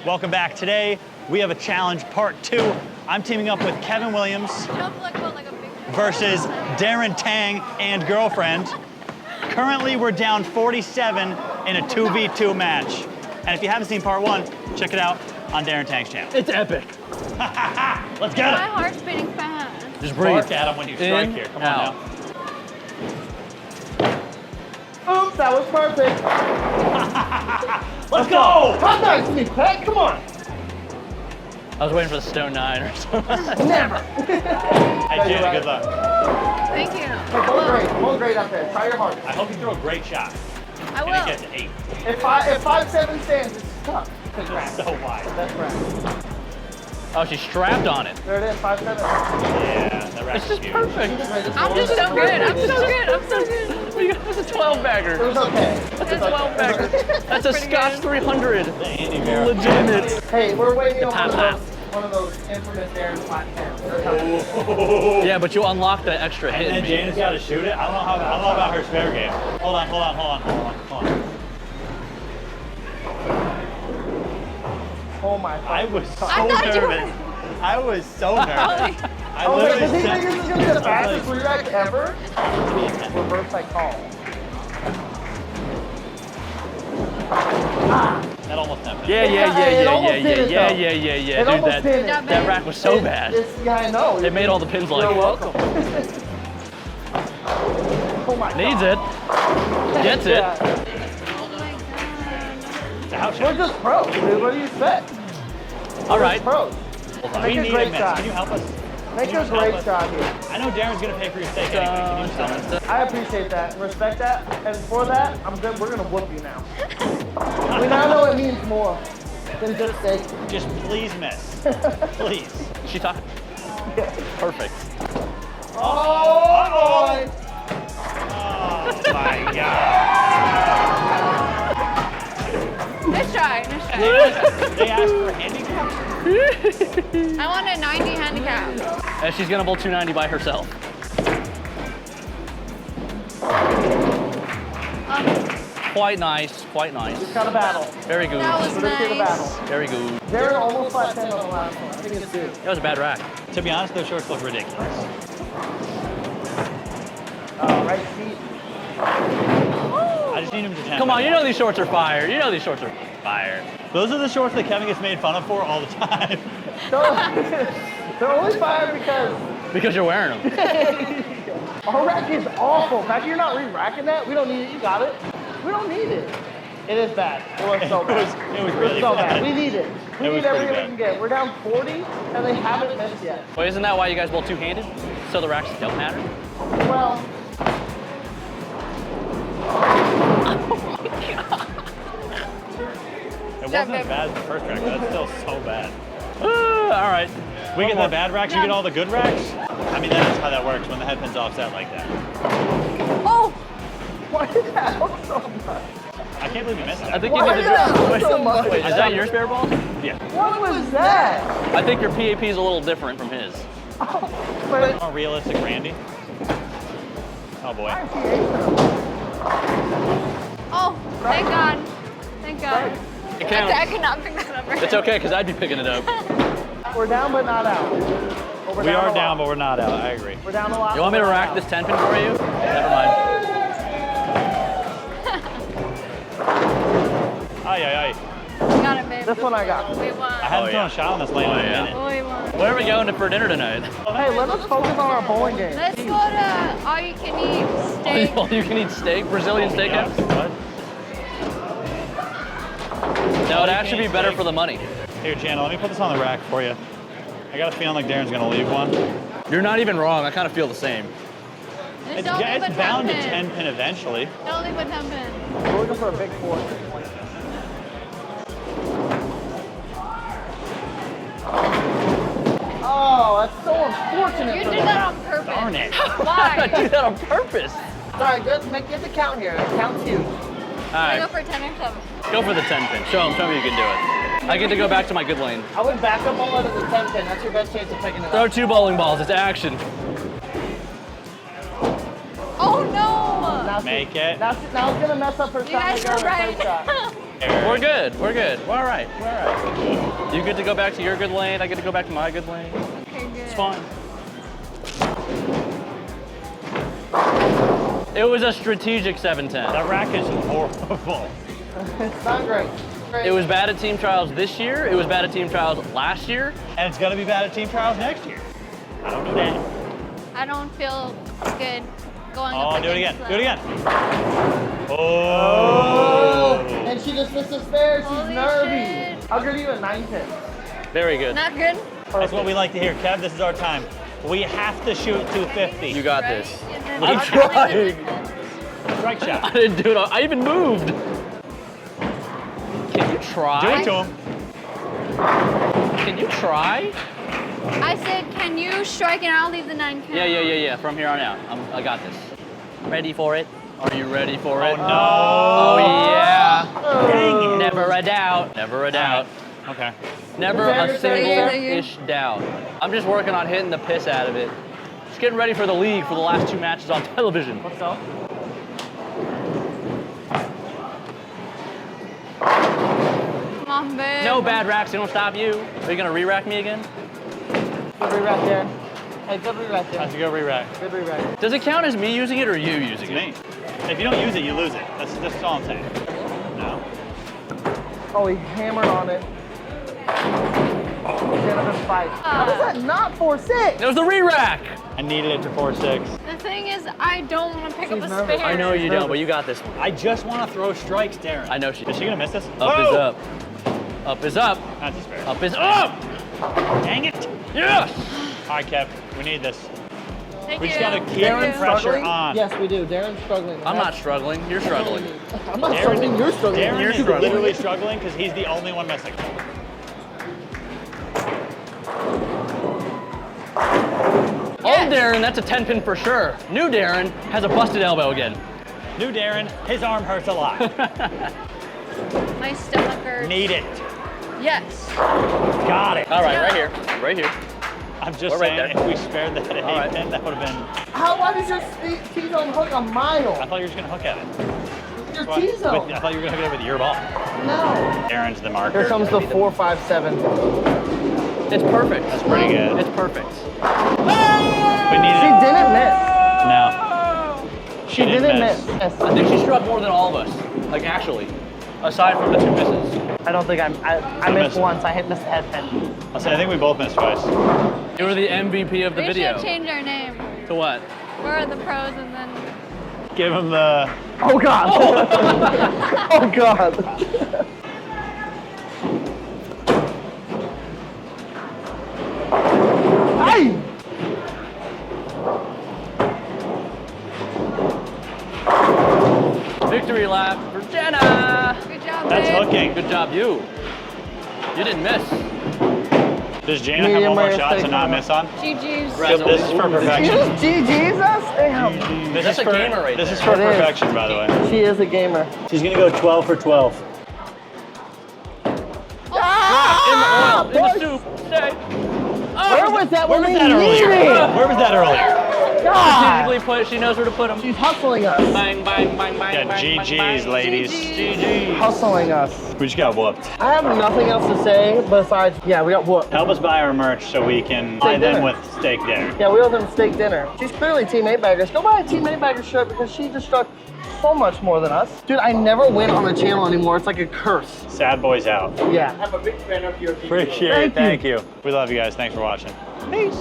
Welcome back. Today, we have a challenge, part 2. I'm teaming up with Kevin Williams versus Darren Tang and girlfriend. Currently, we're down 47 in a 2v2 match. And if you haven't seen part 1, check it out on Darren Tang's channel. It's epic. Let's get it. My heart's beating fast. Just breathe. Bark at him when you strike here. Come on now. Oops, that was perfect. Let's go! Come back to me, Pat. Come on. I was waiting for the stone 9 or something. Never. Hey, Janet, good luck. Thank you. Hey, going great out there. Try your hardest. I hope you throw a great shot. I And will. it gets 8. If 5'7" stands, it's tough. It's so wide. That's right. Oh, she's strapped on it. There it is, 5'7". Yeah, that rack It's is just huge. perfect. I'm just so good. I'm so good. I'm so good. That's a 12 bagger. It was okay. That's a 12 bagger. That's a Scotch 300. The Andy Vera. Legitimate. Hey, we're waiting on Pop. one of those infamous Darren flat cams. Yeah, but you unlock the extra hit. And then Janet's got to shoot it. I don't know about her spare game. Hold on. Oh my God. I was so I thought you were- nervous. I was so nervous. I Oh, wait, literally does he said- think this is going to be the fastest re-rack ever? Reverse I call. That almost happened. Yeah. It almost did it, though. Dude, It almost did it. that rack was so bad. Yeah, I know. It made all the pins like You're it. welcome. Oh my God. Needs it. Gets it. Yeah. Ouch. We're just pros, dude. What do you expect? All right. Pros. We Make a need great a miss. shot. Can you help us? Make Can a you help great us? shot here. I know Darren's gonna pay for your steak anyway. Can you tell us? I appreciate that and respect that. And for that, I'm good. We're gonna whoop you now. We now know it means more than just steak. Just please miss. Please. She talking. Perfect. Oh boy! Oh my God. Nice try. They asked for a handicap? I want a 90 handicap. And she's gonna bowl 290 by herself. Quite nice. Just got a battle. Very good. That was So let's see the battle. nice. Very good. Darren almost flat 10 on the last one. I think it's due. That was a bad rack. To be honest, those shorts look ridiculous. Right feet. I just need him to tap Come on, it. you know these shorts are fire. You know these shorts are fire. Those are the shorts that Kevin gets made fun of for all the time. They're only fire because Because you're wearing them. our rack is awful. Matt, you're not re-racking that. We don't need it. You got it. We don't need it. It is bad. It was so bad. It was really so bad. bad. We need it. We It was need everything pretty we can get. We're down 40, and they haven't missed yet. Well, isn't that why you guys bowl two-handed? So the racks don't matter? Well, It wasn't as bad as the first rack, but that's still so bad. All right. We get the bad racks, you get all the good racks? I mean, that's how that works when the head pin's offset like that. Oh, why did that help so much? I can't believe you missed I that. think you Why need did that to help so much? Wait, is that your spare ball? Yeah. What was that? I think your PAP is a little different from his. But More realistic Randy. Oh boy. oh, thank God. Thank God. It I counts. could not pick that up. It's okay, because I'd be picking it up. we're down but not out. But we're We are a down, lot. but we're not out. I agree. We're down a lot. You want me to but we're rack not this out. 10 pin for you? Never mind. Ay, ay, ay. We got it, babe. This one I got. We won. I haven't Oh, thrown yeah. a shot on this lane in a yeah. minute. We won. Where are we going for dinner tonight? Hey, let us focus on our bowling game. Let's go to all you can eat steak. All you can eat steak, Brazilian steakhouse? What? That would actually be better for the money. Here, Chandler, let me put this on the rack for you. I got a feeling like Darren's gonna leave one. You're not even wrong. I kind of feel the same. Just It's, don't leave a it's bound to 10 pin. 10 pin eventually. Don't leave a 10 pin. We're looking for a big four. Oh, that's so unfortunate You for did them. that on purpose. Darn it. I Why? do that on purpose. Sorry, get the count here. It counts huge. All I go right, for 10 or 7. go for the 10 pin. Show me you can do it. I get to go back to my good lane. I would back up all out of the 10 pin. That's your best chance of picking it Throw up. 2 bowling balls. It's action. Oh no! Now Make she- it. Now it's gonna mess up her You shot. guys and were make her a right. third shot. We're good. We're good. We're all right. We're all right. You get to go back to your good lane. I get to go back to my good lane. Okay, good. It's fun. It was a strategic 7-10. That rack is horrible. It's not great. It was bad at team trials this year. It was bad at team trials last year. And it's gonna be bad at team trials next year. I don't know that. I don't feel good going Oh, up do it again. against Do it them. again. Oh! Oh. And she just missed a spare. She's Holy nervy. shit. I'll give you a 9-10. Very good. Not good? That's what we like to hear. Kev, this is our time. We have to shoot 250. You got Right? this. And then I'm I'll trying. leave it. Strike I shot. didn't do it. I even moved. Can you try? Do it to him. Can you try? I said, can you strike and I'll leave the 9 count? Yeah. From here on out, I got this. Ready for it? Are you ready for it? Oh, no. Oh yeah. Dang it. Never a doubt. Never a doubt. Okay. Never a Thank you. single-ish doubt. I'm just working on hitting the piss out of it. Just getting ready for the league for the last 2 matches on television. What's up? Come on, babe. No bad racks, they don't stop you. Are you gonna re-rack me again? Good re-rack there. Hey, good re-rack there. That's a good re-rack. Good re-rack. Does it count as me using it or you using It's it? me. If you don't use it, you lose it. That's all I'm saying. No. Oh, he hammered on it. Gentleman fight. How is that not 4-6? It was the re-rack! I needed it to 4-6. The thing is, I don't want to pick up a She's nervous. spare. I know you don't, but you got this one. I just want to throw strikes, Darren. I know she Is she gonna miss this? Up is Whoa! up. Up is up. That's a spare. Up is up! Dang it! Yes! All right, Kev, we need this. Thank We you. just gotta keep Darren's the pressure struggling? on. Yes, we do. Darren's struggling. I'm not struggling. You're struggling. I'm not struggling. You're struggling. Darren You're is struggling. literally struggling because he's the only one missing. Yes. Old Darren, that's a 10-pin for sure. New Darren has a busted elbow again. New Darren, his arm hurts a lot. My stomach hurts. Need it. Yes. Got it. All right, right here. Right here. I'm just We're right saying, there. if we spared that at All right. 8-10, that would have been. Why did your T-zone hook a mile? I thought you were just gonna hook at it. Your Well, T-zone. I thought you were gonna hook it with your ball. No. Darren's the marker. Here comes the 4-5-7. It's perfect. That's pretty good. It's perfect. We needed She it. didn't miss. No. She Didn't miss. I think she struck more than all of us. Like, actually. Aside from the 2 misses. I don't think I missed missed. once. I hit this head pin. I'll say, I think we both missed twice. You were the MVP of the We video. should change our name. To what? We're the pros and then... Give him the. Oh God. Oh God. Hey! Victory lap for Jenna! Good job, That's babe. hooking. Good job, you. You didn't miss. Does Jana have Medium one more rare shot to steak not on. miss on? GG's. Right. This is for perfection. GG's us? Damn. This That's is a for, gamer right This there. is for It is. perfection, by the way. She is a gamer. She's gonna go 12 for 12. In the oil, in the soup. Stay. Where was that Where when was we that earlier? needed it? Where was that earlier? God. Strategically put, she knows where to put them. She's hustling us. Bang, bang, bang, bang, Yeah, bang, GG's, bang, bang. ladies. GG's. Hustling us. We just got whooped. I have nothing else to say besides, yeah, we got whooped. Help us buy our merch so we can buy them dinner. with steak dinner. Yeah, we owe them steak dinner. She's clearly Team 8-baggers. Go buy a Team 8-bagger shirt because she just struck so much more than us. Dude, I never win on the channel anymore. It's like a curse. Sad boys out. Yeah. Appreciate it. Thank you. We love you guys. Thanks for watching. Peace.